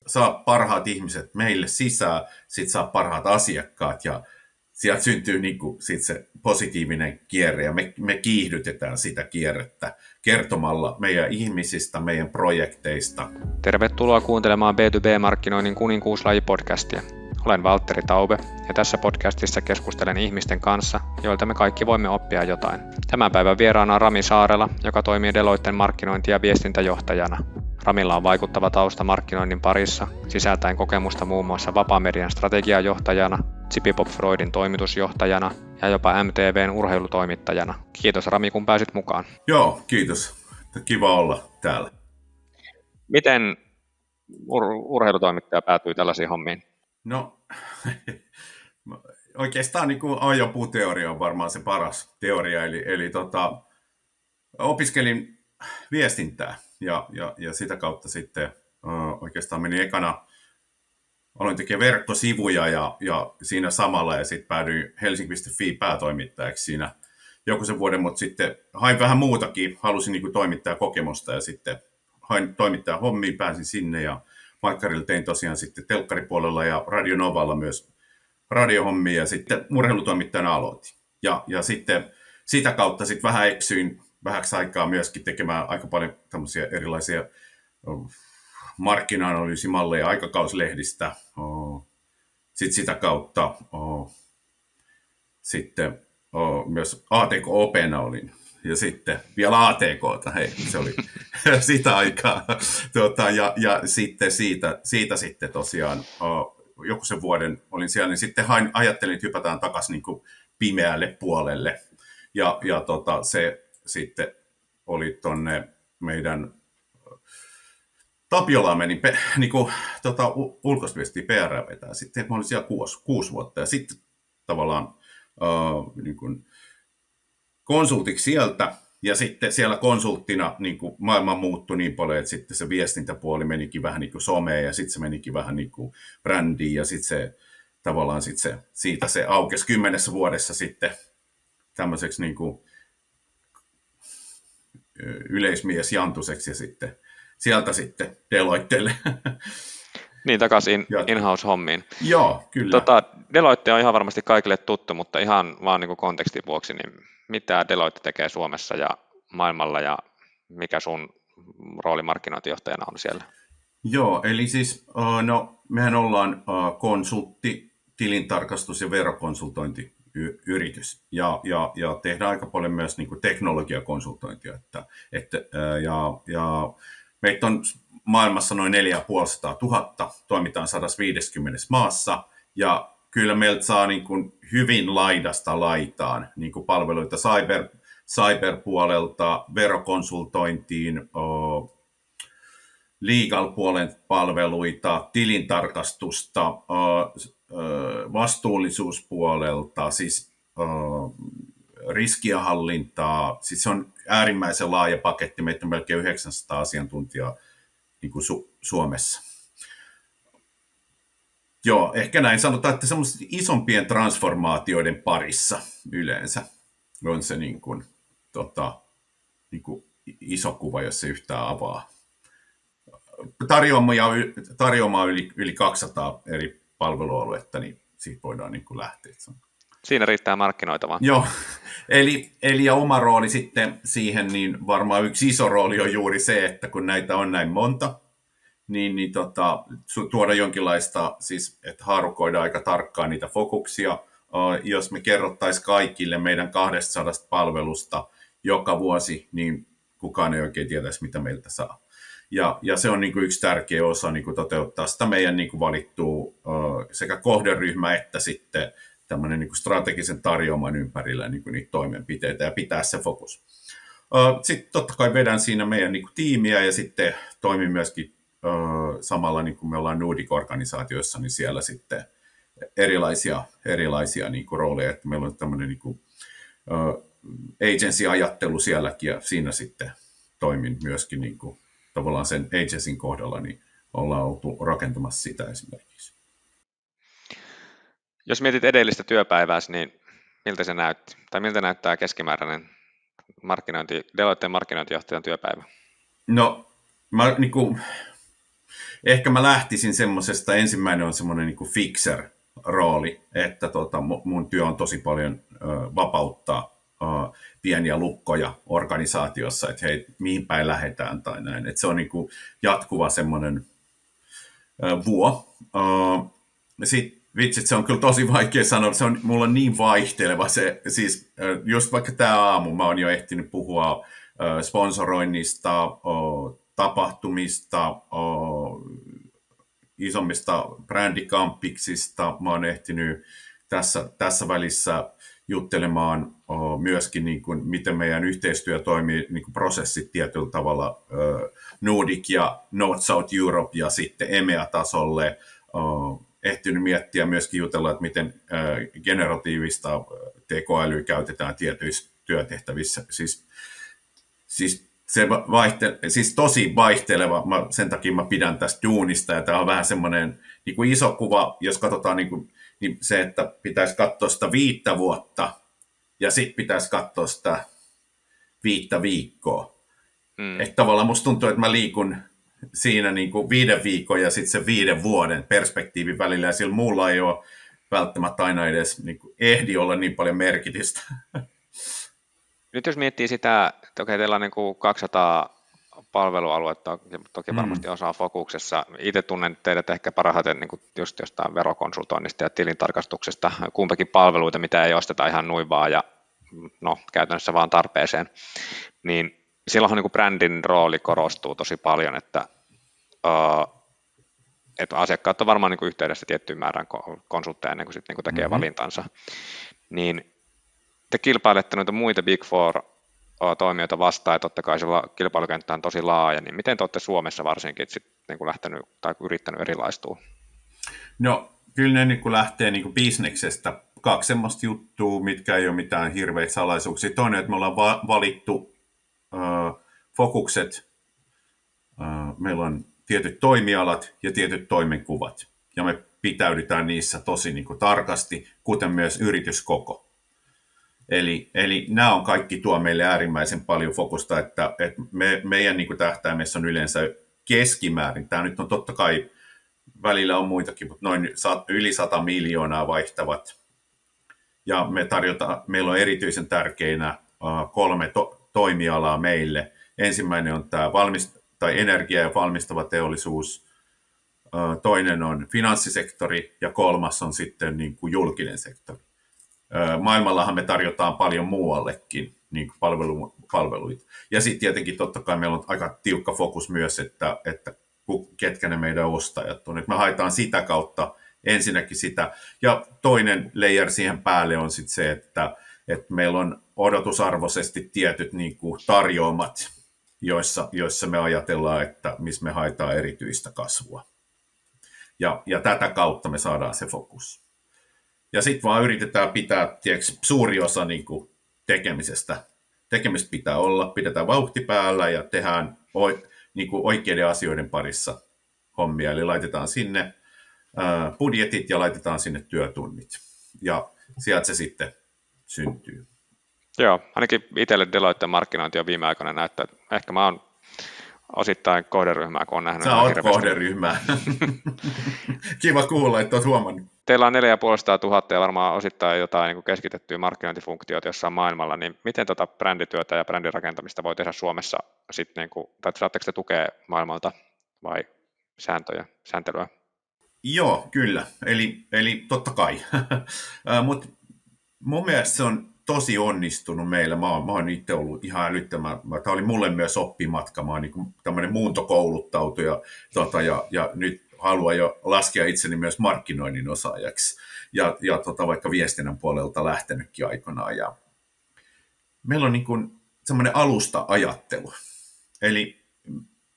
saa parhaat ihmiset meille sisään, sit saa parhaat asiakkaat ja sieltä syntyy niin kuin sit se positiivinen kierre ja me kiihdytetään sitä kierrettä kertomalla meidän ihmisistä, meidän projekteista. Tervetuloa kuuntelemaan B2B-markkinoinnin kuninkuuslaji-podcastia. Olen Valtteri Taube ja tässä podcastissa keskustelen ihmisten kanssa, joilta me kaikki voimme oppia jotain. Tämän päivän vieraana on Rami Saarela, joka toimii Deloitten markkinointi- ja viestintäjohtajana. Ramilla on vaikuttava tausta markkinoinnin parissa, sisältäen kokemusta muun muassa Vapamedian strategiajohtajana, Zipipop Freudin toimitusjohtajana ja jopa MTVn urheilutoimittajana. Kiitos Rami, kun pääsit mukaan. Joo, kiitos. Kiva olla täällä. Miten urheilutoimittaja päätyi tällaisiin hommiin? No, oikeastaan niin kuin ajopuuteoria on varmaan se paras teoria, eli opiskelin viestintää ja sitä kautta sitten oikeastaan menin ekana, aloin tekemään verkkosivuja ja siinä samalla ja sitten päädyin Helsingin.fi päätoimittajaksi siinä joku sen vuoden, mutta sitten hain vähän muutakin, halusin niin kuin toimittaja kokemusta ja sitten hain toimittajan hommiin, pääsin sinne ja Maikkarilla tein tosiaan sitten telkkaripuolella ja Radio Novalla myös radiohommia ja sitten urheilutoimittajana aloitin. Ja sitten sitä kautta sitten vähän eksyin vähäksi aikaa myöskin tekemään aika paljon tämmöisiä erilaisia markkina-analyysimalleja aikakauslehdistä. Sitten sitä kautta sitten myös ATK-opena olin. Ja sitten vielä ATK:ta, hei, se oli sitä aikaa. Ja sitten siitä sitten tosiaan joku sen vuoden olin siellä, niin sitten ajattelin, että hypätään takaisin niin kuin pimeälle puolelle. Ja se sitten oli tonne meidän Tapiolaan meni niin ulkoista viestiä PR vetää. Sitten mä olin siellä 6 vuotta ja sitten tavallaan niin kuin konsultiksi sieltä, ja sitten siellä konsulttina niin kuin maailma muuttui niin paljon, että sitten se viestintäpuoli menikin vähän niin kuin someen, ja sitten se menikin vähän niin kuin brändiin, ja sitten se tavallaan siitä se aukesi 10 vuodessa sitten tämmöiseksi niin kuin yleismies Jantuseksi, ja sitten sieltä sitten Deloittelle. Niin, takaisin in-house-hommiin. Joo, kyllä. Deloitte on ihan varmasti kaikille tuttu, mutta ihan vaan niin kuin kontekstin vuoksi, niin mitä Deloitte tekee Suomessa ja maailmalla ja mikä sun rooli markkinointijohtajana on siellä? Joo, eli siis mehän ollaan konsultti, tilintarkastus- ja verokonsultointiyritys ja tehdään aika paljon myös niin kuin teknologiakonsultointia. Ja meitä on maailmassa noin 450 000, toimitaan 150 maassa ja kyllä meiltä saa niin kuin hyvin laidasta laitaan niin kuin palveluita cyberpuolelta, verokonsultointiin, legal-puolen palveluita, tilintarkastusta, vastuullisuuspuolelta, siis riskienhallintaa. Siis se on äärimmäisen laaja paketti. Meitä on melkein 900 asiantuntijaa niin kuin Suomessa. Joo, ehkä näin sanotaan, että semmoisten isompien transformaatioiden parissa yleensä on se niin kuin iso kuva, jos se yhtään avaa. Tarjoamaan yli 200 eri palvelualuetta, niin siitä voidaan niin kuin lähteä. Siinä riittää markkinoitavaa. Joo, eli ja oma rooli sitten siihen, niin varmaan yksi iso rooli on juuri se, että kun näitä on näin monta, niin tuoda jonkinlaista, siis että haarukoida aika tarkkaan niitä fokuksia. Jos me kerrottaisiin kaikille meidän 200 palvelusta joka vuosi, niin kukaan ei oikein tietäisi, mitä meiltä saa. Ja se on niin kuin yksi tärkeä osa niin kuin toteuttaa sitä meidän niin kuin valittua sekä kohderyhmä että sitten tämmöinen niin kuin strategisen tarjoaman ympärillä niin kuin niitä toimenpiteitä ja pitää se fokus. Sitten totta kai vedän siinä meidän niin kuin tiimiä ja sitten toimin myöskin samalla, niin kuin me ollaan Nordic-organisaatioissa, niin siellä sitten erilaisia niin kuin rooleja, että meillä on tämmöinen niin kuin agency-ajattelu sielläkin ja siinä sitten toimin myöskin niin kuin tavallaan sen agencyn kohdalla, niin ollaan oltu rakentamassa sitä esimerkiksi. Jos mietit edellistä työpäivääsi, niin miltä se näytti? Tai miltä näyttää keskimääräinen Deloitten markkinointijohtajan työpäivä? No, ehkä mä lähtisin semmoisesta, ensimmäinen on semmoinen niin kuin fixer-rooli, että mun työ on tosi paljon vapauttaa pieniä lukkoja organisaatiossa, että hei, mihin päin lähdetään tai näin. Että se on niin kuin jatkuva semmoinen vuo. Sitten vitsit, se on kyllä tosi vaikea sanoa, se on mulla niin vaihteleva se, siis just vaikka tämä aamu mä oon jo ehtinyt puhua sponsoroinnista, tapahtumista, isommista brändikampiksista. Mä oon ehtinyt tässä välissä juttelemaan myöskin, niin kuin, miten meidän yhteistyö toimii, niin kuin prosessit tietyllä tavalla Nordic ja North South Europe ja sitten EMEA-tasolle. Ehtinyt miettiä myöskin jutella, että miten generatiivista tekoälyä käytetään tietyissä työtehtävissä. Siis tosi vaihteleva, sen takia mä pidän tästä duunista, ja tämä on vähän semmoinen niin kuin iso kuva, jos katsotaan niin se, että pitäisi katsoa sitä 5 vuotta, ja sitten pitäisi katsoa sitä 5 viikkoa. Että tavallaan musta tuntuu, että mä liikun siinä niin kuin 5 viikon ja sitten sen 5 vuoden perspektiivin välillä, ja sillä muulla ei ole välttämättä aina edes niin kuin ehdi olla niin paljon merkitystä. Nyt jos miettii sitä, että okei, teillä on niin kuin 200 palvelualuetta, toki varmasti osaa fokuksessa. Itse tunnen teidät ehkä parhaiten niin kuin just jostain verokonsultoinnista ja tilintarkastuksesta, kumpikin palveluita, mitä ei osteta ihan noin vaan ja käytännössä vaan tarpeeseen. Niin silloinhan niin kuin brändin rooli korostuu tosi paljon, että asiakkaat on varmaan niin kuin yhteydessä tiettyyn määrään konsultteja ennen kuin sitten niin kuin tekee valintansa. Niin te kilpailette noita muita Big Four-toimijoita vastaan, ja totta kai se kilpailukenttä on tosi laaja, niin miten te olette Suomessa varsinkin sit niin kuin lähtenyt tai yrittänyt erilaistua? No, kyllä ne niin kuin lähtee niin kuin bisneksestä. 2 semmoista juttua, mitkä ei ole mitään hirveitä salaisuuksia. Toinen, että me ollaan valittu fokukset. Meillä on tietyt toimialat ja tietyt toimenkuvat, ja me pitäydytään niissä tosi niin kuin tarkasti, kuten myös yrityskoko. Eli nämä on kaikki tuo meille äärimmäisen paljon fokusta, että meidän niin kuin tähtäimessä on yleensä keskimäärin. Tämä nyt on totta kai, välillä on muitakin, mutta noin yli 100 miljoonaa vaihtavat. Ja meillä on erityisen tärkeinä 3 toimialaa meille. Ensimmäinen on tämä energia- ja valmistava teollisuus. Toinen on finanssisektori ja 3. on sitten niin kuin julkinen sektori. Maailmallahan me tarjotaan paljon muuallekin niin kuin palveluita. Ja sitten tietenkin totta kai meillä on aika tiukka fokus myös, että ketkä ne meidän ostajat on. Et me haetaan sitä kautta ensinnäkin sitä. Ja toinen layer siihen päälle on sitten se, että meillä on odotusarvoisesti tietyt niin kuin tarjoamat, joissa me ajatellaan, että missä me haetaan erityistä kasvua. Ja tätä kautta me saadaan se fokus. Ja sitten vaan yritetään pitää, suuri osa niin kuin tekemisestä. Tekemistä pitää olla, pidetään vauhti päällä ja tehdään niin kuin oikeiden asioiden parissa hommia. Eli laitetaan sinne budjetit ja laitetaan sinne työtunnit. Ja sieltä se sitten syntyy. Joo, ainakin itselle Deloitte markkinointi on viime aikoina näyttää, että ehkä mä oon osittain kohderyhmää, kun on nähnyt. Sä oot kohderyhmää. Kiva kuulla, että oot huomannut. Teillä on 450 000 ja varmaan osittain jotain niin kuin keskitettyä markkinointifunktioita jossain maailmalla, niin miten brändityötä ja brändin rakentamista voi tehdä Suomessa sitten, niin kuin, tai saatteko te tukea maailmalta vai sääntelyä? Joo, kyllä. Eli totta kai. Mutta mun mielestä se on tosi onnistunut meillä. Mä oon itse ollut ihan älyttömän. Tämä oli mulle myös oppimatka. Mä oon niin tämmöinen muuntokouluttautuja ja nyt haluan jo laskea itseni myös markkinoinnin osaajaksi ja vaikka viestinnän puolelta lähtenytkin aikanaan. Ja meillä on niin kuin semmoinen alusta-ajattelu. Eli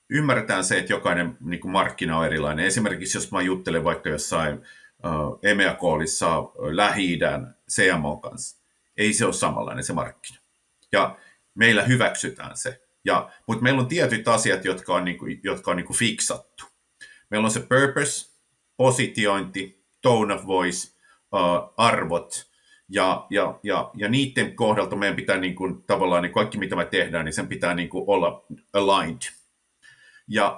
ymmärretään se, että jokainen niin kuin markkina on erilainen. Esimerkiksi jos mä juttelen vaikka jossain EMEA-koolissa Lähi-idän CMO kanssa, ei se ole samanlainen se markkina. Ja meillä hyväksytään se. Mutta meillä on tietyt asiat, jotka on niin kuin fiksattu. Meillä on se purpose, positiointi, tone of voice, arvot, ja niiden kohdalta meidän pitää niin kuin, tavallaan niin kaikki, mitä me tehdään, niin sen pitää niin kuin olla aligned.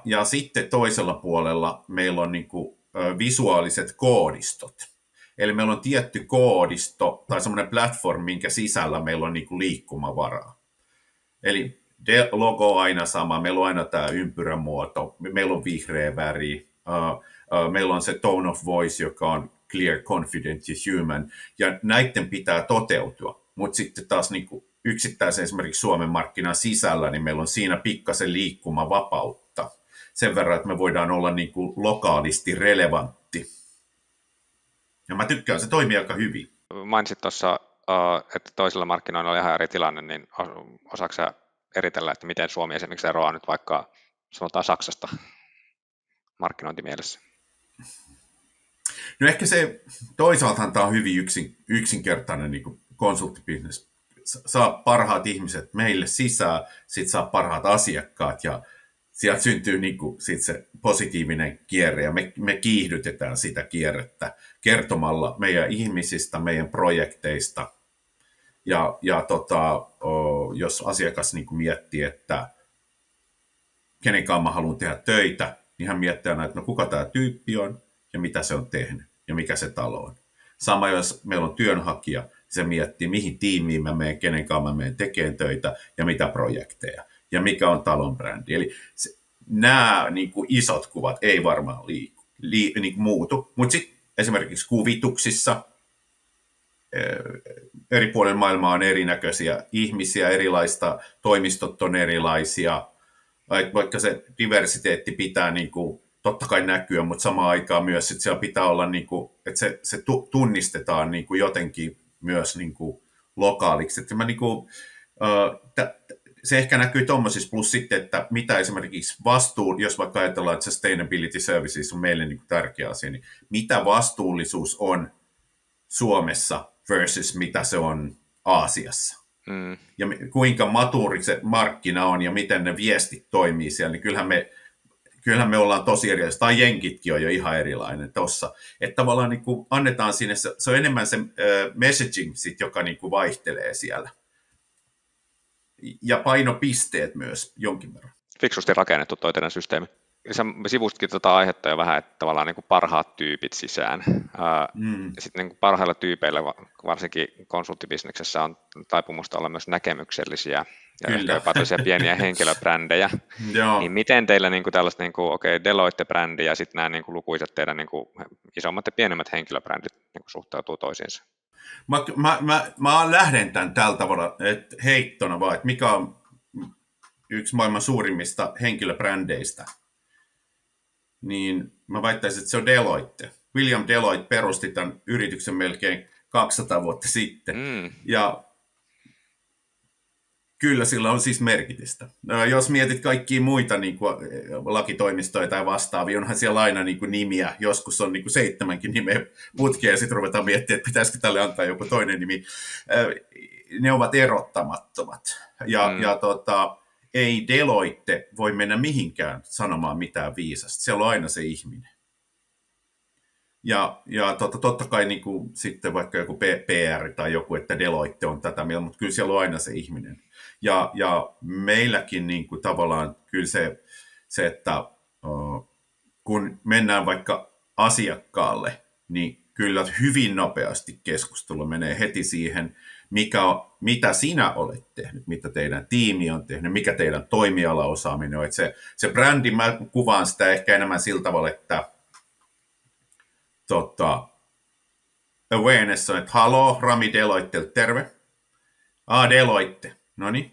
Ja sitten toisella puolella meillä on niin kuin, visuaaliset koodistot. Eli meillä on tietty koodisto tai semmoinen platform, minkä sisällä meillä on niin kuin liikkumavaraa. Eli logo on aina sama, meillä on aina tämä ympyrämuoto, meillä on vihreä väri, meillä on se tone of voice, joka on clear, confident ja human, ja näiden pitää toteutua. Mutta sitten taas niin kuin yksittäisen esimerkiksi Suomen markkinan sisällä, niin meillä on siinä pikkasen liikkumavapautta. Sen verran, että me voidaan olla niin kuin lokaalisti relevantti. Ja mä tykkään, se toimii aika hyvin. Mainitsit tuossa, että toisilla markkinoilla on ihan eri tilanne, niin osaatko sä eritellä, että miten Suomi esimerkiksi eroaa nyt vaikka sanotaan Saksasta markkinointimielessä? No ehkä se, toisaaltahan tämä on hyvin yksinkertainen niin konsulttibisnes. Saa parhaat ihmiset meille sisään, sitten saa parhaat asiakkaat ja sieltä syntyy niin kuin, sit se positiivinen kierre ja me kiihdytetään sitä kierrettä kertomalla meidän ihmisistä, meidän projekteista. Ja jos asiakas niin kuin miettii, että kenen kanssa mä haluan tehdä töitä, niin hän miettii aina, että no kuka tämä tyyppi on ja mitä se on tehnyt ja mikä se talo on. Sama jos meillä on työnhakija, niin se miettii, mihin tiimiin mä menen, kenen kanssa mä menen tekemään töitä ja mitä projekteja ja mikä on talon brändi. Eli nämä niin kuin isot kuvat ei varmaan niin muutu, mutta sitten esimerkiksi kuvituksissa eri puolilla maailmaa on erinäköisiä ihmisiä, erilaista, toimistot on erilaisia, vaikka se diversiteetti pitää niin kuin, totta kai näkyä, mutta samaan aikaan myös, että siellä pitää olla, niin kuin, että se tunnistetaan niin kuin jotenkin myös niin kuin lokaaliksi. Että niin kuin, se ehkä näkyy tuommoisissa, plus sitten, että mitä esimerkiksi jos vaikka ajatellaan, että sustainability services on meille niin kuin tärkeä asia, niin mitä vastuullisuus on Suomessa versus mitä se on Aasiassa. Ja kuinka matuuri se markkina on ja miten ne viestit toimii siellä, niin kyllähän me ollaan tosi erilaisia. Tai jenkitkin on jo ihan erilainen tuossa. Että tavallaan niin kuin annetaan sinne, se on enemmän se messaging, sit, joka niin kuin vaihtelee siellä. Ja painopisteet myös jonkin verran. Fiksusti rakennettu toi teidän systeemi. Sä sivustitkin tätä aihetta jo vähän, että tavallaan niin kuin parhaat tyypit sisään. Sitten niin kuin parhailla tyypeillä, varsinkin konsulttibisneksessä, on taipumusta olla myös näkemyksellisiä ja ehkä jopa tällaisia pieniä henkilöbrändejä. Niin miten teillä niin kuin tällaista Deloitte-brändi ja sitten nämä niin kuin lukuisat teidän niin kuin isommat ja pienemmät henkilöbrändit niin kuin suhtautuu toisiinsa? Mä lähden tämän tällä tavalla, että heittona vaan, että mikä on yksi maailman suurimmista henkilöbrändeistä, niin mä väittäisin, että se on Deloitte. William Deloitte perusti tämän yrityksen melkein 200 vuotta sitten. Ja kyllä sillä on siis merkitystä. Jos mietit kaikkia muita niin kuin lakitoimistoja tai vastaavia, onhan siellä aina niin kuin nimiä. Joskus on niin kuin 7 nimeä putkea ja sitten ruvetaan miettimään, että pitäisikö tälle antaa joku toinen nimi. Ne ovat erottamattomat. Ei Deloitte voi mennä mihinkään sanomaan mitään viisasta. Siellä on aina se ihminen. Ja totta kai niin kuin sitten vaikka joku PR tai joku, että Deloitte on tätä mieltä, mutta kyllä siellä on aina se ihminen. Ja meilläkin niin kuin tavallaan kyllä se että kun mennään vaikka asiakkaalle, niin kyllä hyvin nopeasti keskustelu menee heti siihen, mitä sinä olet tehnyt, mitä teidän tiimi on tehnyt, mikä teidän toimialaosaaminen on. Että se brändi, mä kuvaan sitä ehkä enemmän sillä tavalla, että awareness on, että haloo, Rami Deloitte, terve. Deloitte. No niin,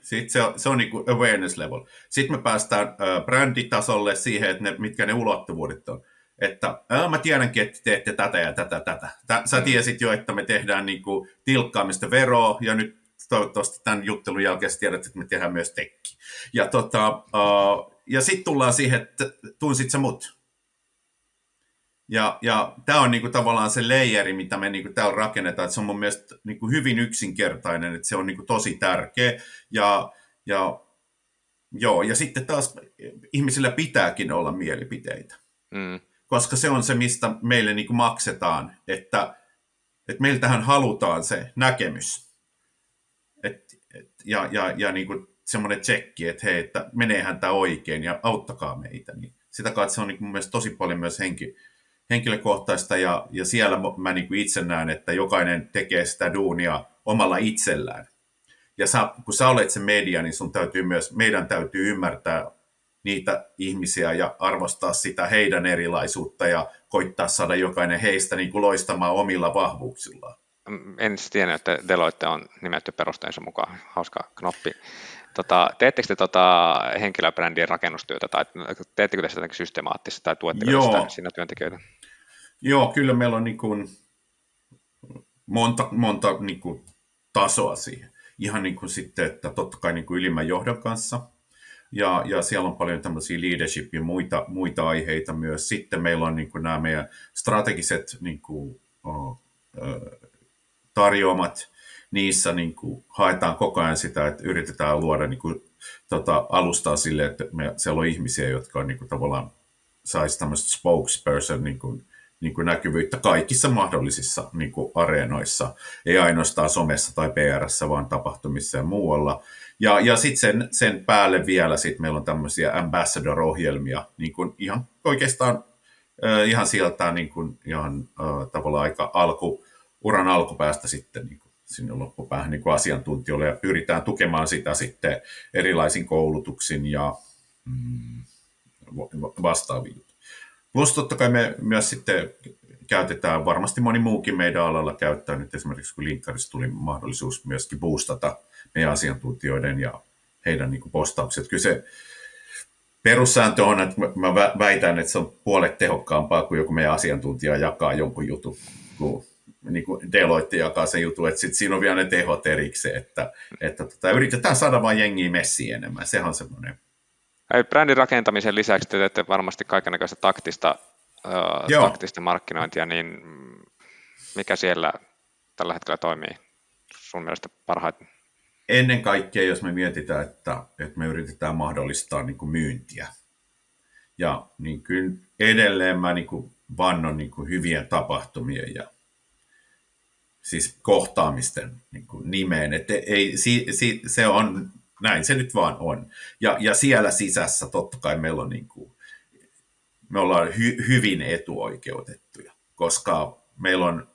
se on niin kuin awareness level. Sitten me päästään bränditasolle siihen, että mitkä ne ulottuvuudet on. Että mä tiedänkin, että teette tätä ja tätä. Sä tiesit jo, että me tehdään niin kuin tilkkaamista veroa, ja nyt toivottavasti tämän juttelun jälkeen sä tiedät, että me tehdään myös tekki. Ja sitten tullaan siihen, että tunsit sä mut. Ja tämä on niinku tavallaan se layeri, mitä me niinku täällä rakennetaan, että se on mun mielestä niinku hyvin yksinkertainen, että se on niinku tosi tärkeä. Ja sitten taas ihmisillä pitääkin olla mielipiteitä, koska se on se, mistä meille niinku maksetaan, että meiltähän halutaan se näkemys. Ja niinku semmoinen tsekki, että hei, että meneehän tämä oikein ja auttakaa meitä. Niin sitä kautta se on niin mun mielestä tosi paljon myös henkilökohtaista ja siellä mä niin kuin itse näen, että jokainen tekee sitä duunia omalla itsellään. Ja kun sä olet se media, niin meidän täytyy ymmärtää niitä ihmisiä ja arvostaa sitä heidän erilaisuutta ja koittaa saada jokainen heistä niin kuin loistamaan omilla vahvuuksillaan. En tiedä, että Deloitte on nimetty perusteensa mukaan. Hauska knoppi. Teettekö te henkilöbrändien rakennustyötä tai teettekö te sitä jotenkin systemaattisesti tai tuetteko sitä siinä työntekijöitä? Joo, kyllä meillä on niin kuin monta niin kuin tasoa siihen. Ihan niin kuin sitten, että totta kai niin kuin ylimmän johdon kanssa. Ja siellä on paljon tämmöisiä leadership ja muita aiheita myös. Sitten meillä on niin kuin nämä meidän strategiset niin kuin, tarjoamat. Niissä niin kuin, haetaan koko ajan sitä, että yritetään luoda niin kuin, alustaa sille, että siellä on ihmisiä, jotka on niin kuin, tavallaan saisi tämmöistä spokesperson niin kuin näkyvyyttä kaikissa mahdollisissa niin kuin areenoissa, ei ainoastaan somessa tai PR:ssä, vaan tapahtumissa ja muualla. Ja sitten sen päälle vielä meillä on tämmöisiä ambassador-ohjelmia, niin kuin ihan oikeastaan ihan sieltä niin kuin, tavallaan aika uran alkupäästä sitten niin kuin sinne loppupäähän niin kuin asiantuntijoille, ja pyritään tukemaan sitä sitten erilaisin koulutuksin ja vastaavia. Plus totta kai me myös sitten käytetään, varmasti moni muukin meidän alalla käyttää nyt esimerkiksi, kun Linkkarissa tuli mahdollisuus myöskin boostata meidän asiantuntijoiden ja heidän niin kuin postaukset. Kyllä se perussääntö on, että mä väitän, että se on puolet tehokkaampaa kuin joku meidän asiantuntija jakaa jonkun jutun, kun niin kuin Deloitte jakaa sen jutun, että sitten siinä on vielä ne tehot erikseen, että yritetään saada vain jengiä messiin enemmän. Sehän on semmoinen. Brändin rakentamisen lisäksi te teette varmasti kaikennäköistä taktista markkinointia, niin mikä siellä tällä hetkellä toimii sun mielestä parhaiten? Ennen kaikkea, jos me mietitään, että me yritetään mahdollistaa niin kuin myyntiä. Ja niin kyllä edelleen mä niin kuin vannon niin kuin hyvien tapahtumien ja siis kohtaamisten niin kuin nimeen. Että se on, näin se nyt vaan on. Ja siellä sisässä totta kai meillä on niin kuin, me ollaan hyvin etuoikeutettuja, koska meillä on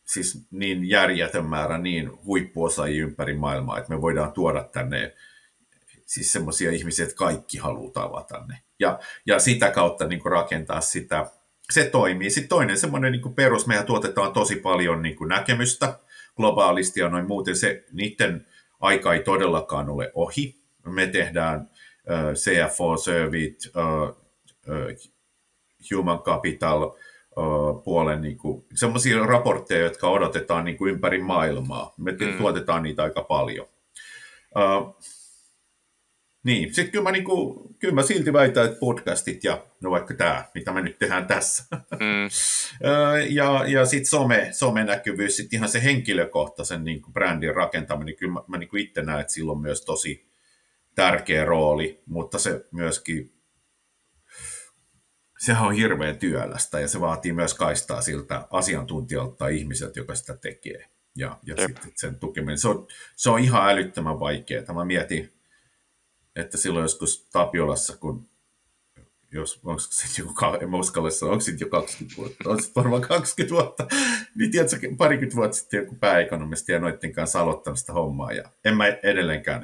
siis niin järjetön määrä niin huippuosaajia ympäri maailmaa, että me voidaan tuoda tänne siis semmoisia ihmisiä, että kaikki haluaa tavata ne. Ja sitä kautta niin kuin rakentaa sitä. Se toimii. Sitten toinen semmoinen niin kuin perus, mehän tuotetaan tosi paljon niin kuin näkemystä globaalisti ja noin muuten. Niiden aika ei todellakaan ole ohi. Me tehdään CFO, Servit, Human Capital puolen niin semmoisia raportteja, jotka odotetaan niin kuin ympäri maailmaa. Me tuotetaan niitä aika paljon. Niin, sitten kyllä mä silti väitän, että podcastit ja no vaikka tämä, mitä me nyt tehdään tässä. Ja sitten some-näkyvyys, sitten ihan se henkilökohtaisen niin kuin brändin rakentaminen, kyllä mä niin kuin itse näen, että sillä on myös tosi tärkeä rooli, mutta se myöskin, sehän on hirveän työlästä ja se vaatii myös kaistaa siltä asiantuntijalta tai ihmiseltä, joka sitä tekee. Ja sitten sen tukeminen, se on ihan älyttömän vaikeaa. Mä mietin, että silloin joskus Tapiolassa, onko sitten jo 20 vuotta, on sitten varmaan 20 vuotta, niin tiedätkö, parikymmentä vuotta sitten joku pääekonomisti ja noiden kanssa aloittanut sitä hommaa, ja en mä edelleenkään,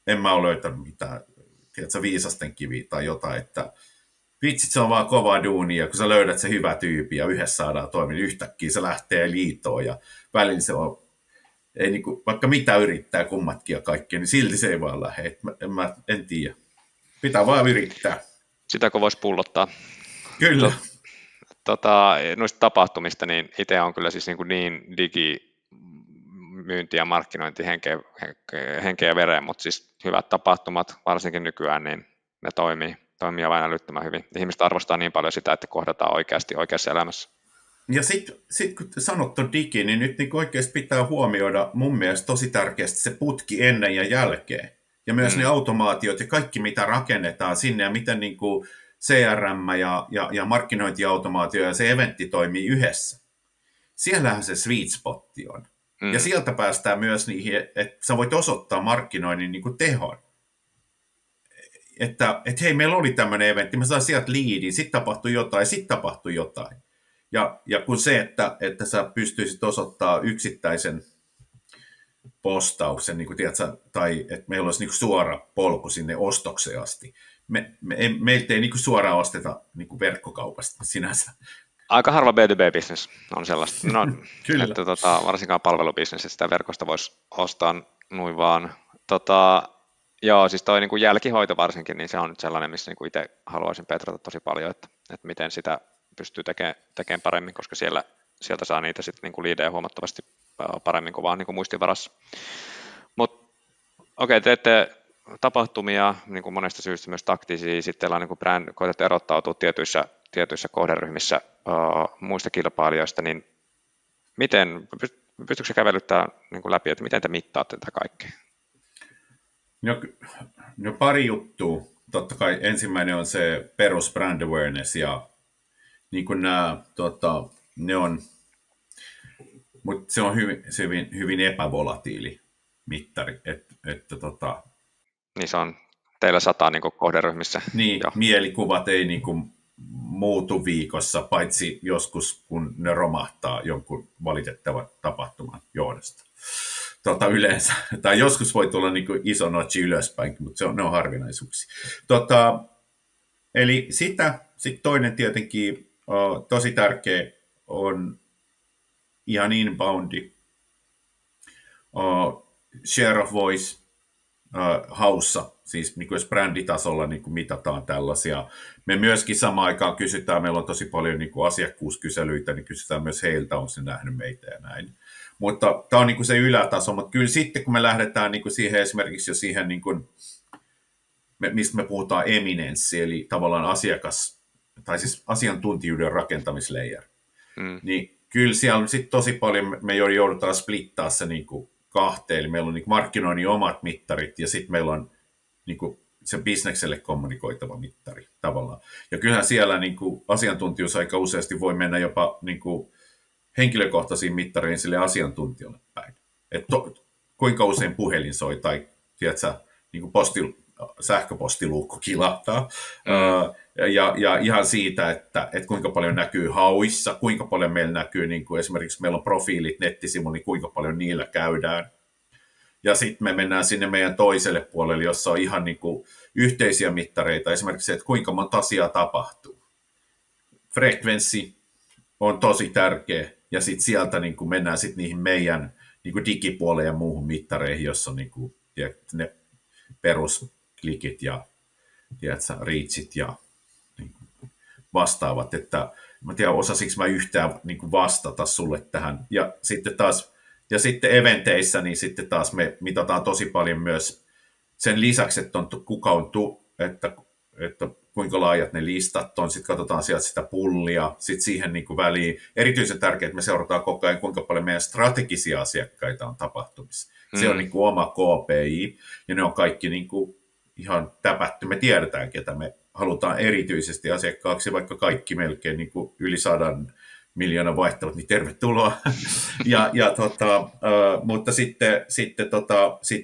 en mä ole löytänyt mitään, tiedätkö, viisasten kiviä tai jotain, että vitsit, se on vaan kova duuni, ja kun sä löydät se hyvä tyyppi ja yhdessä saadaan toimia, niin yhtäkkiä se lähtee liitoon, ja välillä se on, ei niinku, vaikka mitä yrittää kummatkin ja kaikkea, niin silti se ei vaan lähde. En tiedä. Pitää vaan yrittää. Sitäkö voisi pullottaa? Kyllä. Noista tapahtumista, niin itse on kyllä siis niin digimyynti ja markkinointi henkeä ja vereen, mutta siis hyvät tapahtumat, varsinkin nykyään, niin ne toimii vain älyttömän hyvin. Ihmiset arvostaa niin paljon sitä, että kohdataan oikeasti oikeassa elämässä. Ja sitten kun sanot tuon digi, niin nyt niin oikeasti pitää huomioida mun mielestä tosi tärkeästi se putki ennen ja jälkeen. Ja myös ne automaatiot ja kaikki, mitä rakennetaan sinne ja miten niin kuin CRM ja markkinointiautomaatio ja se eventti toimii yhdessä. Siellähän se sweet spotti on. Ja sieltä päästään myös niihin, että sä voit osoittaa markkinoinnin niin kuin tehon. Että hei, meillä oli tämmöinen eventti, mä sain sieltä liidin, sitten tapahtui jotain. Ja kun se, että sä pystyisit osoittaa yksittäisen postauksen, niin kuin tiedätkö, tai että meillä olisi niin kuin suora polku sinne ostokseen asti. Meiltä ei niin kuin suoraan osteta niin kuin verkkokaupasta sinänsä. Aika harva B2B-business on sellaista. No, Kyllä. Että varsinkaan palvelubisnes, että sitä verkosta voisi ostaa noin vaan. Joo, siis toi niin kuin jälkihoito varsinkin, niin se on nyt sellainen, missä niin kuin itse haluaisin petrata tosi paljon, että miten sitä pystyy tekemään paremmin, koska sieltä saa niitä sitten niin kuin liidejä huomattavasti paremmin kuin vaan niin kuin muistinvarassa. Mutta okei, teette tapahtumia niin kuin monesta syystä myös taktisia, sitten teillä on niin kuin koetat erottautua tietyissä kohderyhmissä muista kilpailijoista, niin pystyykö se kävelyttämään niin kuin läpi, että miten te mittaatte tätä kaikkea? No pari juttua. Totta kai ensimmäinen on se perus brand awareness ja niin kuin ne on, mutta se on hyvin epävolatiili mittari, Niin se on teillä 100 niin kuin kohderyhmissä. Niin, mielikuvat ei niin kuin muutu viikossa, paitsi joskus kun ne romahtaa jonkun valitettavan tapahtuman johdosta. Yleensä. Tai joskus voi tulla niin kuin iso notchi ylöspäin, mutta ne on harvinaisuuksia. Eli sitten toinen tietenkin tosi tärkeä on ihan inboundi. Share of voice haussa, siis niin kuin jos bränditasolla niin kuin mitataan tällaisia. Me myöskin samaan aikaan kysytään, meillä on tosi paljon niin kuin asiakkuuskyselyitä, niin kysytään myös heiltä, on se nähnyt meitä ja näin. Mutta tämä on niin kuin se ylätaso, mutta kyllä sitten kun me lähdetään niin kuin siihen esimerkiksi jo siihen, niin kuin, mistä me puhutaan eminenssi, eli tavallaan tai siis asiantuntijuuden rakentamisleijer, niin kyllä siellä on sitten tosi paljon, me joudutaan splittaa se niin kuin kahteen, eli meillä on niin kuin markkinoinnin omat mittarit ja sitten meillä on niin kuin se bisnekselle kommunikoitava mittari tavallaan. Ja kyllähän siellä niin kuin asiantuntijuus aika useasti voi mennä jopa niin kuin henkilökohtaisiin mittareihin sille asiantuntijalle päin. Että kuinka usein puhelin soi tai tiedätkö, niin kuin sähköpostiluukku kilahtaa. Ja ihan siitä, että kuinka paljon näkyy hauissa, kuinka paljon meillä näkyy, niin kuin esimerkiksi meillä on profiilit nettisivuilla, niin kuinka paljon niillä käydään. Ja sitten me mennään sinne meidän toiselle puolelle, jossa on ihan niin kuin yhteisiä mittareita, esimerkiksi se, että kuinka monta asiaa tapahtuu. Frekvenssi on tosi tärkeä, ja sitten sieltä niin kuin mennään sitten niihin meidän niin kuin digipuoleen ja muuhun mittareihin, jossa on niin kuin, ne perusklikit ja reachit ja niin kuin vastaavat. Että mä tiedän, osasinko mä yhtään niin kuin vastata sulle tähän. Ja sitten eventeissä, niin sitten taas me mitataan tosi paljon myös sen lisäksi, että että kuinka laajat ne listat on, sitten katsotaan sieltä sitä pullia, sitten siihen niin kuin väliin. Erityisen tärkeää, että me seurataan koko ajan, kuinka paljon meidän strategisia asiakkaita on tapahtumissa. Se on niin kuin oma KPI, ja ne on kaikki niin kuin ihan täpätty. Me tiedetään, ketä me halutaan erityisesti asiakkaaksi, vaikka kaikki melkein niin kuin yli 100 miljoonaa vaihtavat, niin tervetuloa. Mutta sitten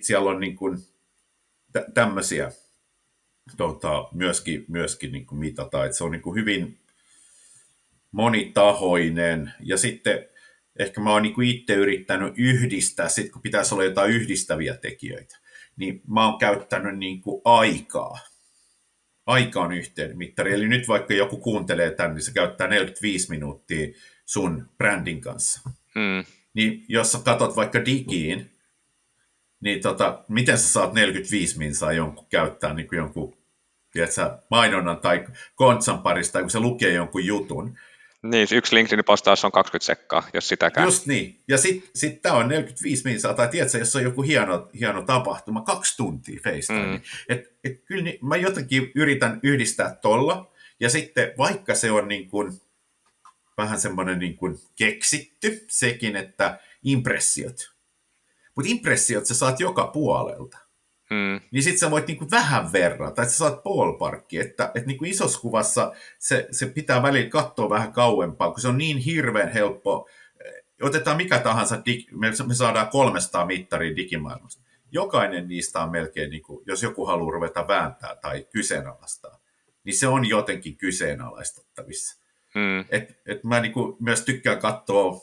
siellä on niin kuin tämmöisiä myöskin niin kuin mitataan, että se on niin kuin hyvin monitahoinen, ja sitten ehkä mä oon niin kuin itse yrittänyt yhdistää, sit kun pitäisi olla jotain yhdistäviä tekijöitä, niin mä oon käyttänyt niin kuin aikaa. Aika on yhteen mittari, eli nyt vaikka joku kuuntelee tämän, niin se käyttää 45 minuuttia sun brändin kanssa. Niin jos sä katot vaikka digiin, niin miten sä saat 45 minsaa jonkun käyttää niin kuin jonkun mainonnan tai kontsan parista, kun se lukee jonkun jutun. Niin, yksi LinkedIn-postaus on 20 sekkaa, jos sitäkään. Just niin. Ja sitten tämä on 45 minsaa, tai tiedätkö, jos on joku hieno tapahtuma, 2 tuntia FaceTime. Kyllä niin, mä jotenkin yritän yhdistää tolla, ja sitten vaikka se on niin kuin, vähän semmoinen niin kuin keksitty, sekin, että impressiot. Mutta impressiot sä saat joka puolelta. Niin sitten sä voit niinku vähän verrata, että sä saat ballparkki, että niinku isossa kuvassa se pitää välillä katsoa vähän kauempaa, kun se on niin hirveän helppo otetaan mikä tahansa, me saadaan 300 mittaria digimaailmasta. Jokainen niistä on melkein, niin kuin, jos joku haluaa ruveta vääntää tai kyseenalaistaa, niin se on jotenkin kyseenalaistettavissa. Mä niin kuin myös tykkään katsoa,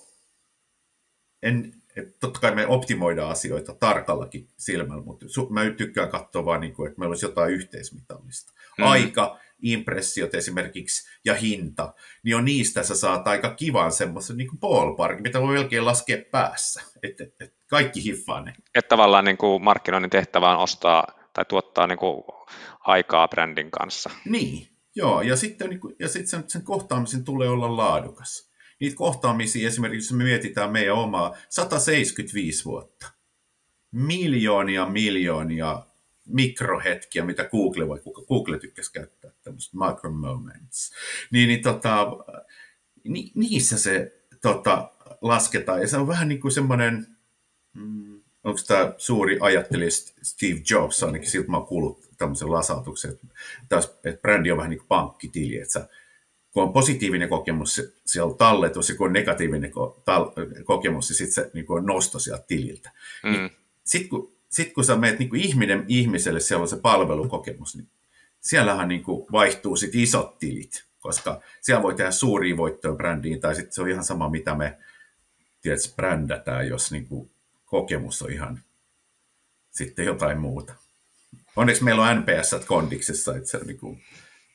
totta kai me optimoidaan asioita tarkallakin silmällä, mutta mä tykkään katsoa vaan, niin kuin, että meillä olisi jotain yhteismitallista. Aika, impressiot esimerkiksi ja hinta, niin on niistä sä saat aika kivan semmoisen niin kuin ballparkin, mitä voi melkein laskea päässä, että kaikki hiffaa ne. Että tavallaan niin kuin markkinoinnin tehtävä on ostaa tai tuottaa niin kuin aikaa brändin kanssa. Niin, joo, ja sitten sen kohtaamisen tulee olla laadukas. Niitä kohtaamisia esimerkiksi, jos me mietitään meidän omaa 175 vuotta, miljoonia mikrohetkiä, mitä Google tykkäsi käyttää, tämmöiset micro moments, niissä se lasketaan, ja se on vähän niin kuin semmoinen, onko tämä suuri ajattelija Steve Jobs, ainakin siltä mä oon kuullut tämmöisen lasautuksen, että brändi on vähän niin kuin pankkitili, että kun on positiivinen kokemus, siellä on talletus, ja kun on negatiivinen kokemus, niin sitten se niin on nosto sieltä tililtä. Niin sitten kun sä menet niin ihminen ihmiselle, siellä on se palvelukokemus, niin siellähän niin vaihtuu sit isot tilit, koska siellä voi tehdä suuria voittoja brändiin, tai sitten se on ihan sama, mitä me brändätään, jos niin kokemus on ihan sitten jotain muuta. Onneksi meillä on NPS kondiksessa, että se niin kuin,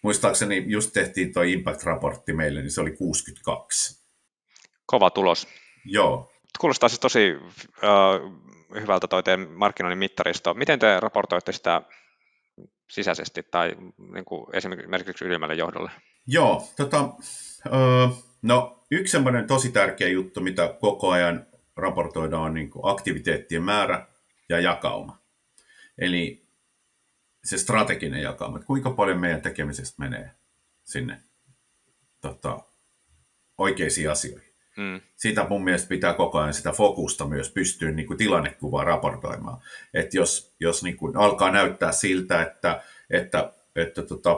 muistaakseni just tehtiin tuo Impact-raportti meille, niin se oli 62. Kova tulos. Joo. Kuulostaa siis tosi hyvältä toi teidän markkinoinnin mittaristo. Miten te raportoitte sitä sisäisesti tai niin kuin esimerkiksi ylimmälle johdolle? Joo, yksi semmoinen tosi tärkeä juttu, mitä koko ajan raportoidaan, on niin kuin aktiviteettien määrä ja jakauma. Eli se strateginen jakauma, että kuinka paljon meidän tekemisestä menee sinne oikeisiin asioihin. Siitä mun mielestä pitää koko ajan sitä fokusta myös pystyä niin kuin tilannekuvaa raportoimaan. Että jos niin kuin alkaa näyttää siltä, että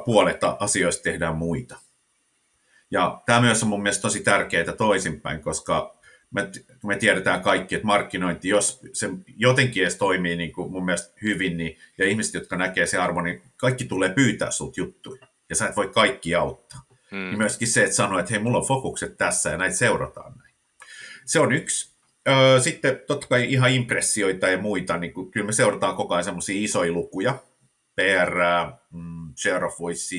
puolet asioista tehdään muita. Ja tämä myös on mun mielestä tosi tärkeää toisinpäin, koska me tiedetään kaikki, että markkinointi, jos se jotenkin edes toimii niin kuin mun mielestä hyvin, niin, ja ihmiset, jotka näkee se arvo, niin kaikki tulee pyytää sulta juttuja. Ja sä et voi kaikki auttaa. Niin myöskin se, että sanoo, että hei, mulla on fokukset tässä ja näitä seurataan näin. Se on yksi. Sitten totta kai ihan impressioita ja muita, niin kyllä me seurataan koko ajan semmoisia isoja lukuja. PR, share of voice.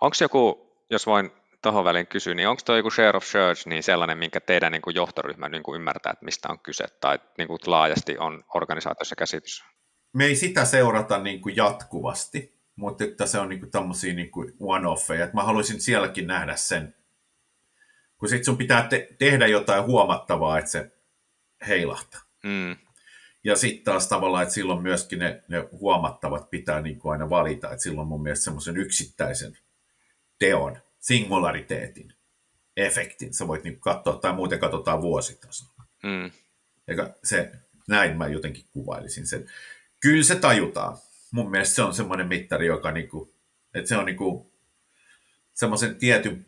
Onko joku, jos voin tuohon väliin kysyä, niin onko tuo joku share of search niin sellainen, minkä teidän niin kuin johtoryhmä niin kuin ymmärtää, että mistä on kyse, tai niin kuin laajasti on organisaatiossa käsitys? Me ei sitä seurata niin kuin jatkuvasti, mutta että se on niin kuin tämmöisiä niin kuin one-offeja, että mä haluaisin sielläkin nähdä sen, kun sit sun pitää tehdä jotain huomattavaa, että se heilahtaa. Ja sitten taas tavallaan, että silloin myöskin ne huomattavat pitää niin kuin aina valita, että silloin mun mielestä semmoisen yksittäisen teon, singulariteetin, efektin, sä voit niin katsoa tai muuten katsotaan vuositasolla. Ja näin mä jotenkin kuvailisin sen. Kyllä se tajutaan. Mun mielestä se on semmoinen mittari, joka niinku, että se on niinku semmoisen tietyn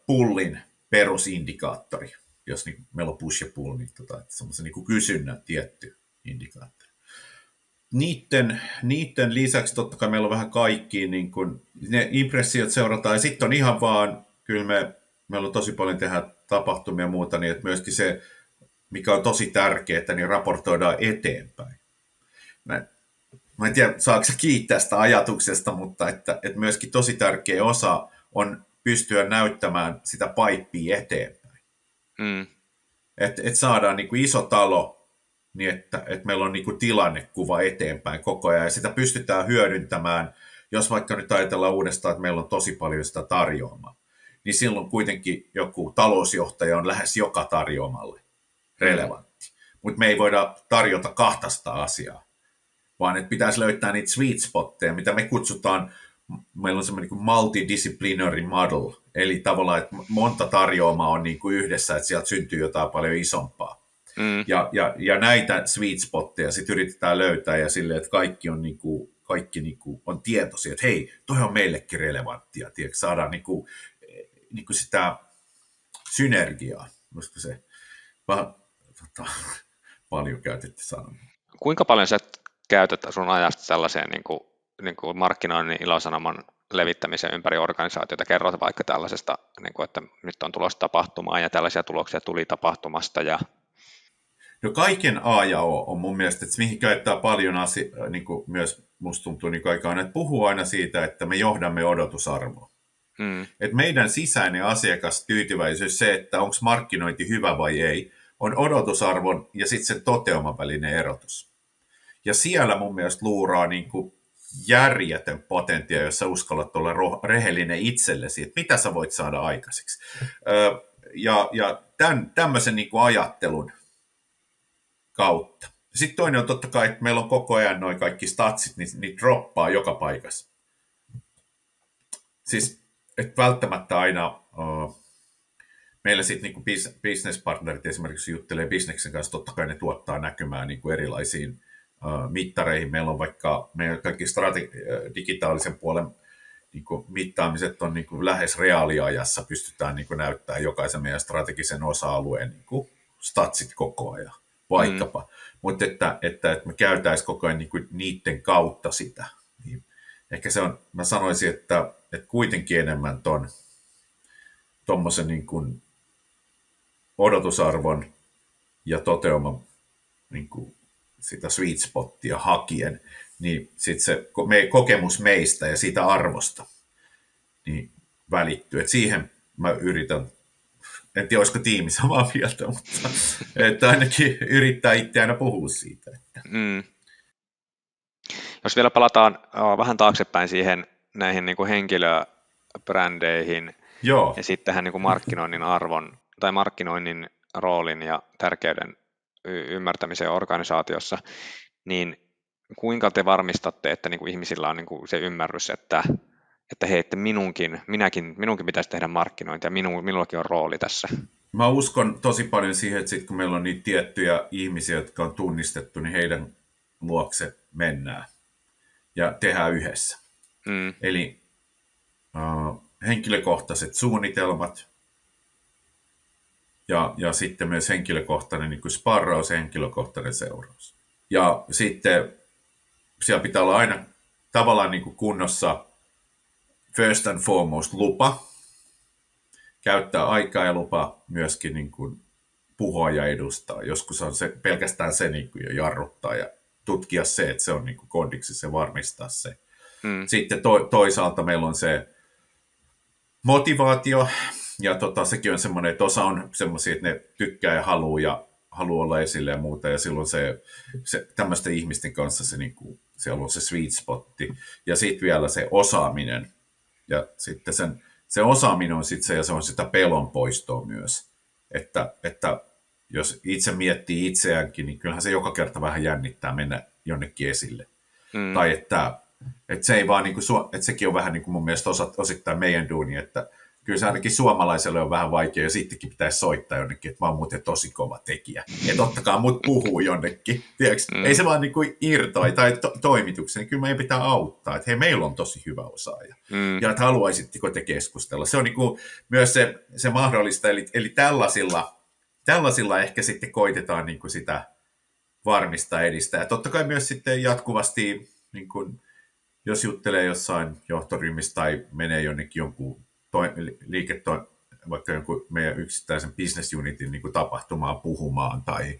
pullin perusindikaattori, jos niinku meillä on push ja pull, niin semmoisen niinku kysynnän tietty indikaattori. Niiden lisäksi totta kai meillä on vähän kaikki, niin kun ne impressiot seurataan, ja sitten on ihan vaan, kyllä meillä on tosi paljon tehdä tapahtumia ja muuta, niin että myöskin se, mikä on tosi tärkeää, niin raportoidaan eteenpäin. Mä en tiedä, saako sä kiittää sitä ajatuksesta, mutta että myöskin tosi tärkeä osa on pystyä näyttämään sitä paippia eteenpäin. Että saadaan niin kuin iso talo, niin että meillä on niin kuin tilannekuva eteenpäin koko ajan, ja sitä pystytään hyödyntämään, jos vaikka nyt ajatellaan uudestaan, että meillä on tosi paljon sitä tarjoamaa, niin silloin kuitenkin joku talousjohtaja on lähes joka tarjoamalle relevantti. Mutta me ei voida tarjota 200 asiaa, vaan että pitäisi löytää niitä sweet spotteja, mitä me kutsutaan, meillä on semmoinen niin multidisciplinary model, eli tavallaan, että monta tarjoamaa on niin kuin yhdessä, että sieltä syntyy jotain paljon isompaa. Ja näitä sweet spotteja sitten yritetään löytää ja silleen, että kaikki on tietoisia, että hei, toi on meillekin relevanttia, tiedätkö, saadaan niinku sitä synergiaa, koska se Vähän, paljon käytetty sana. Kuinka paljon sä käytät sun ajasta sellaiseen niin kuin markkinoinnin ilosanoman levittämiseen ympäri organisaatiota? Kerrot vaikka tällaisesta, niin kuin, että nyt on tulossa tapahtumaa ja tällaisia tuloksia tuli tapahtumasta. Ja... No kaiken A ja O on mun mielestä, että mihin käyttää paljon niin kuin myös musta tuntuu niin aikaan, että puhuu aina siitä, että me johdamme odotusarvoa. Että meidän sisäinen asiakastyytyväisyys, se, että onko markkinointi hyvä vai ei, on odotusarvon ja sitten sen toteuman välinen erotus. Ja siellä mun mielestä luuraa niin kuin järjetön potentia, jos sä uskallat olla rehellinen itsellesi, että mitä sä voit saada aikaiseksi. Ja tämmöisen niin kuin ajattelun kautta. Sitten toinen on totta kai, että meillä on koko ajan noin kaikki statsit, niin niitä droppaa joka paikassa. Siis, että välttämättä aina meillä sitten niinku business-partnerit esimerkiksi juttelee bisneksen kanssa, totta kai ne tuottaa näkymään niinku erilaisiin mittareihin. Meillä on vaikka meidän kaikki digitaalisen puolen niinku mittaamiset on niinku lähes reaaliajassa, pystytään niinku näyttämään jokaisen meidän strategisen osa-alueen niinku statsit koko ajan, vaikkapa. Mutta että me käytäisiin koko ajan niinku niiden kautta sitä. Niin ehkä se on, mä sanoisin, että kuitenkin enemmän tuommoisen niin kuin odotusarvon ja toteuman niin kuin sitä sweet spottia hakien, niin sitten se kokemus meistä ja siitä arvosta niin välittyy. Et siihen mä yritän, en tiedä olisiko tiimi samaa mieltä, mutta että ainakin yrittää itse aina puhua siitä. Että. Jos vielä palataan vähän taaksepäin siihen näihin niin kuin henkilöbrändeihin, Joo. ja sitten tähän niin kuin markkinoinnin arvon tai markkinoinnin roolin ja tärkeyden ymmärtämiseen organisaatiossa, niin kuinka te varmistatte, että niin kuin ihmisillä on niin kuin se ymmärrys, että hei, että minunkin pitäisi tehdä markkinointia, minullakin on rooli tässä? Mä uskon tosi paljon siihen, että sit kun meillä on niitä tiettyjä ihmisiä, jotka on tunnistettu, niin heidän luokse mennään ja tehdään yhdessä. Eli henkilökohtaiset suunnitelmat ja sitten myös henkilökohtainen niin kuin sparraus ja henkilökohtainen seuraus. Ja sitten siellä pitää olla aina tavallaan niin kuin kunnossa first and foremost lupa, käyttää aikaa ja lupa myöskin niin kuin puhua ja edustaa. Joskus on se, pelkästään se niin kuin jo jarruttaa ja tutkia se, että se on niin kuin kondiksissa ja varmistaa se. Sitten toisaalta meillä on se motivaatio, ja sekin on semmoinen, että osa on semmoisia, että ne tykkää ja haluaa olla esille ja muuta, ja silloin se tämmöisten ihmisten kanssa se, niin kuin, siellä on se sweet spotti, ja sitten vielä se osaaminen, ja sitten se osaaminen on sitten se, ja se on sitä pelon poistoa myös, että jos itse miettii itseäänkin, niin kyllähän se joka kerta vähän jännittää mennä jonnekin esille, tai että se ei vaan, niin kuin, että sekin on vähän niin kuin mun mielestä osittain meidän duuni, että kyllä se ainakin suomalaiselle on vähän vaikea, ja sittenkin pitäisi soittaa jonnekin, että mä oon muuten tosi kova tekijä. Että ottakaa mut puhuu jonnekin. Ei se vaan niin kuin irtoi tai toimituksen, niin kyllä meidän pitää auttaa, että hei, meillä on tosi hyvä osaaja. Ja että haluaisitteko te keskustella. Se on niin kuin myös se mahdollista, eli tällaisilla ehkä sitten koitetaan niin kuin sitä varmistaa, edistää. Ja totta kai myös sitten jatkuvasti, niin kuin, jos juttelee jossain johtoryhmissä tai menee jonnekin jonkun vaikka jonkun meidän yksittäisen business unitin niin kuin tapahtumaan puhumaan, tai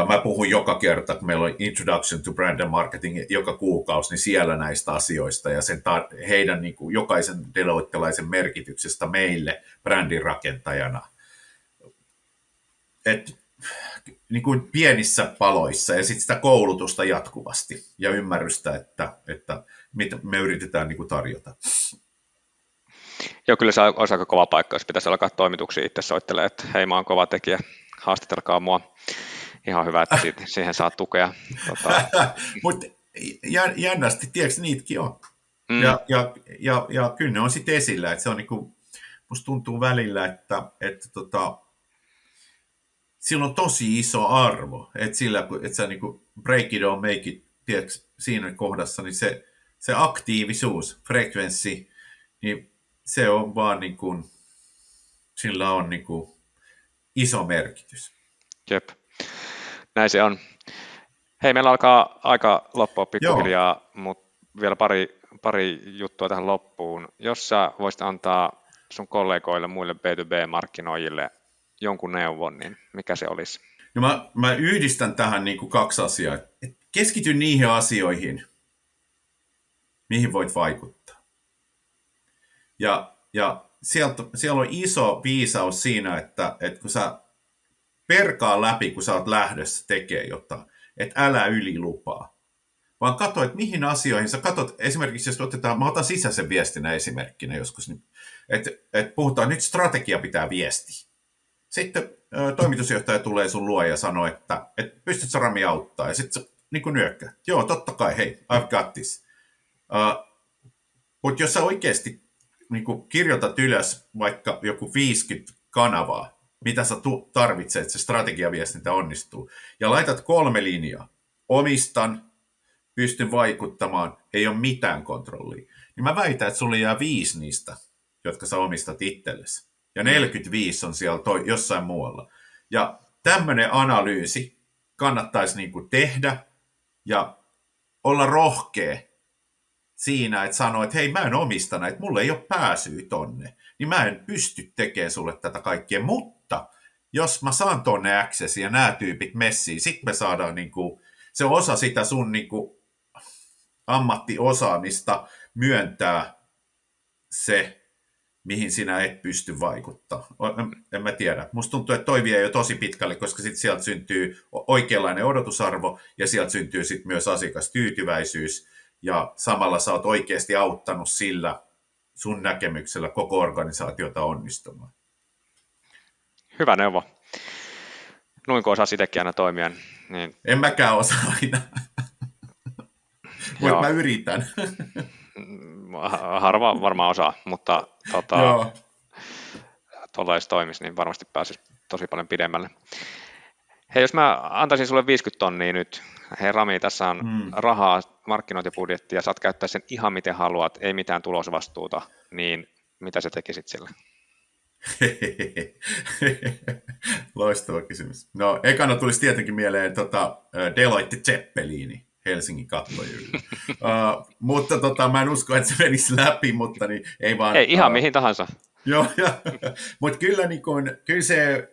mä puhun joka kerta, kun meillä on Introduction to Brand and Marketing joka kuukausi, niin siellä näistä asioista ja heidän niin kuin, jokaisen deloittelaisen merkityksestä meille brändin rakentajana. Niin kuin pienissä paloissa ja sitten sitä koulutusta jatkuvasti ja ymmärrystä, että mitä me yritetään niin kuin tarjota. Joo, kyllä se olisi aika kova paikka, jos pitäisi alkaa toimituksia itse soittelee, että hei, mä oon kova tekijä, haastatelkaa mua. Ihan hyvä, että siihen saa tukea. Mutta jännästi, tiedätkö, niitäkin on. Ja kyllä ne on sitten esillä, että se on niinku, musta tuntuu välillä, että sillä on tosi iso arvo, että sä niinku break it or make it, tiedätkö, siinä kohdassa, niin se aktiivisuus, frekvenssi, niin se on vaan niin kuin, sillä on niin kuin iso merkitys. Jep, näin se on. Hei, meillä alkaa aika loppua pikkuhiljaa, mutta vielä pari juttua tähän loppuun. Jos sä voisit antaa sun kollegoille, muille B2B-markkinoijille jonkun neuvon, niin mikä se olisi? No mä yhdistän tähän niin kuin 2 asiaa. Keskity niihin asioihin, mihin voit vaikuttaa. Ja siellä on iso viisaus siinä, että kun sä perkaa läpi, kun sä oot lähdössä tekemään jotain, että älä ylilupaa. Vaan katso, että mihin asioihin sä katsot, esimerkiksi jos mä otan sisäisen viestinnän esimerkkinä joskus, että puhutaan, nyt strategia pitää viestiä. Sitten toimitusjohtaja tulee sun luo ja sanoo, että pystyt sä Rami auttaa, ja sitten niin kuin nyökkää. Joo, totta kai, hei, I've got this. Mutta jos sä oikeasti niin kuin kirjoitat ylös vaikka joku 50 kanavaa, mitä sä tarvitset, että se strategiaviestintä onnistuu, ja laitat 3 linjaa, omistan, pystyn vaikuttamaan, ei ole mitään kontrollia, niin mä väitän, että sulle jää 5 niistä, jotka sä omistat itsellesi. Ja 45 on siellä jossain muualla. Ja tämmöinen analyysi kannattaisi niin kuin tehdä ja olla rohkea siinä, että sanoo, että hei, mä en omista näitä, mulla ei ole pääsyä tonne, niin mä en pysty tekemään sulle tätä kaikkea, mutta jos mä saan tonne accessi ja nämä tyypit messiin, sit me saadaan, niin kuin, se on osa sitä sun niin kuin, ammattiosaamista myöntää se, mihin sinä et pysty vaikuttaa. En mä tiedä. Musta tuntuu, että toi vie jo tosi pitkälle, koska sitten sieltä syntyy oikeanlainen odotusarvo ja sieltä syntyy sitten myös asiakastyytyväisyys ja samalla sä oot oikeasti auttanut sillä sun näkemyksellä koko organisaatiota onnistumaan. Hyvä neuvo. Noin kun osasi itsekin aina toimia. Niin... En mäkään osaa aina. Mutta mä yritän. Harva varmaan osaa, mutta tuolla jos toimisi, niin varmasti pääsisi tosi paljon pidemmälle. Hei, jos mä antaisin sulle 50 tonnia nyt, hei Rami, tässä on rahaa, markkinointibudjetti, ja saat käyttää sen ihan miten haluat, ei mitään tulosvastuuta, niin mitä sä tekisit sille? Loistava kysymys. No, ekana tulisi tietenkin mieleen Deloitte Zeppelini Helsingin kattojen yllä. Mutta mä en usko, että se menisi läpi, mutta niin, ei vaan... Ei, ihan mihin tahansa. Joo, mutta kyllä, niin kyllä se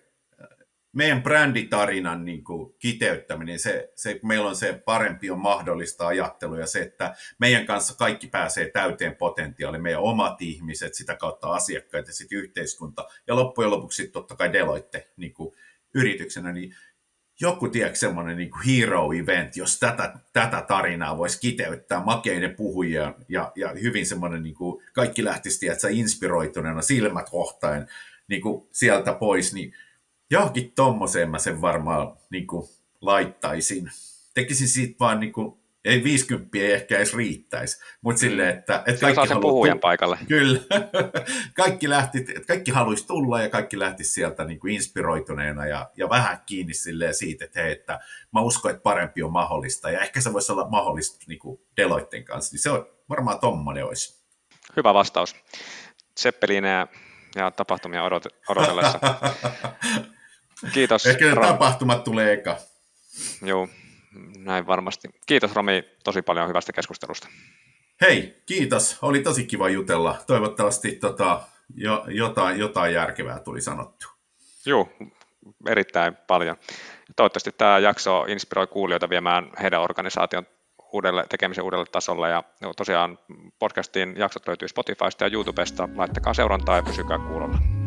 meidän bränditarinan niin kuin kiteyttäminen, se, meillä on se parempi on mahdollista ajattelu ja se, että meidän kanssa kaikki pääsee täyteen potentiaaliin, meidän omat ihmiset, sitä kautta asiakkaat ja sitten yhteiskunta ja loppujen lopuksi totta kai Deloitte niin kuin yrityksenä, niin joku semmoinen niin kuin hero event, jos tätä tarinaa voisi kiteyttää makeinen puhujia ja hyvin semmoinen, niin kuin kaikki lähtisi inspiroituneena silmät hohtaen niin kuin sieltä pois, niin johonkin tommoseen mä sen varmaan niin kuin laittaisin. Tekisin siitä vaan, niin kuin, ei 50 ei ehkä edes riittäisi, mutta silleen, että kaikki saa sen puhujan paikalle. Kyllä. kaikki haluaisi tulla ja kaikki lähtisi sieltä niin kuin inspiroituneena ja vähän kiinni silleen siitä, että hei, että mä uskon, että parempi on mahdollista ja ehkä se voisi olla mahdollista niin kuin Deloitten kanssa, niin se on varmaan tommoinen olisi. Hyvä vastaus. Zeppelinejä ja tapahtumia odotellessa. Kiitos. Ehkä ne tapahtumat tulee eka. Joo, näin varmasti. Kiitos Rami tosi paljon hyvästä keskustelusta. Hei, kiitos. Oli tosi kiva jutella. Toivottavasti jotain järkevää tuli sanottu. Joo, erittäin paljon. Toivottavasti tämä jakso inspiroi kuulijoita viemään heidän organisaation tekemisen uudelle tasolle. Ja tosiaan podcastin jaksot löytyy Spotifysta ja YouTubesta. Laittakaa seurantaa ja pysykää kuulolla.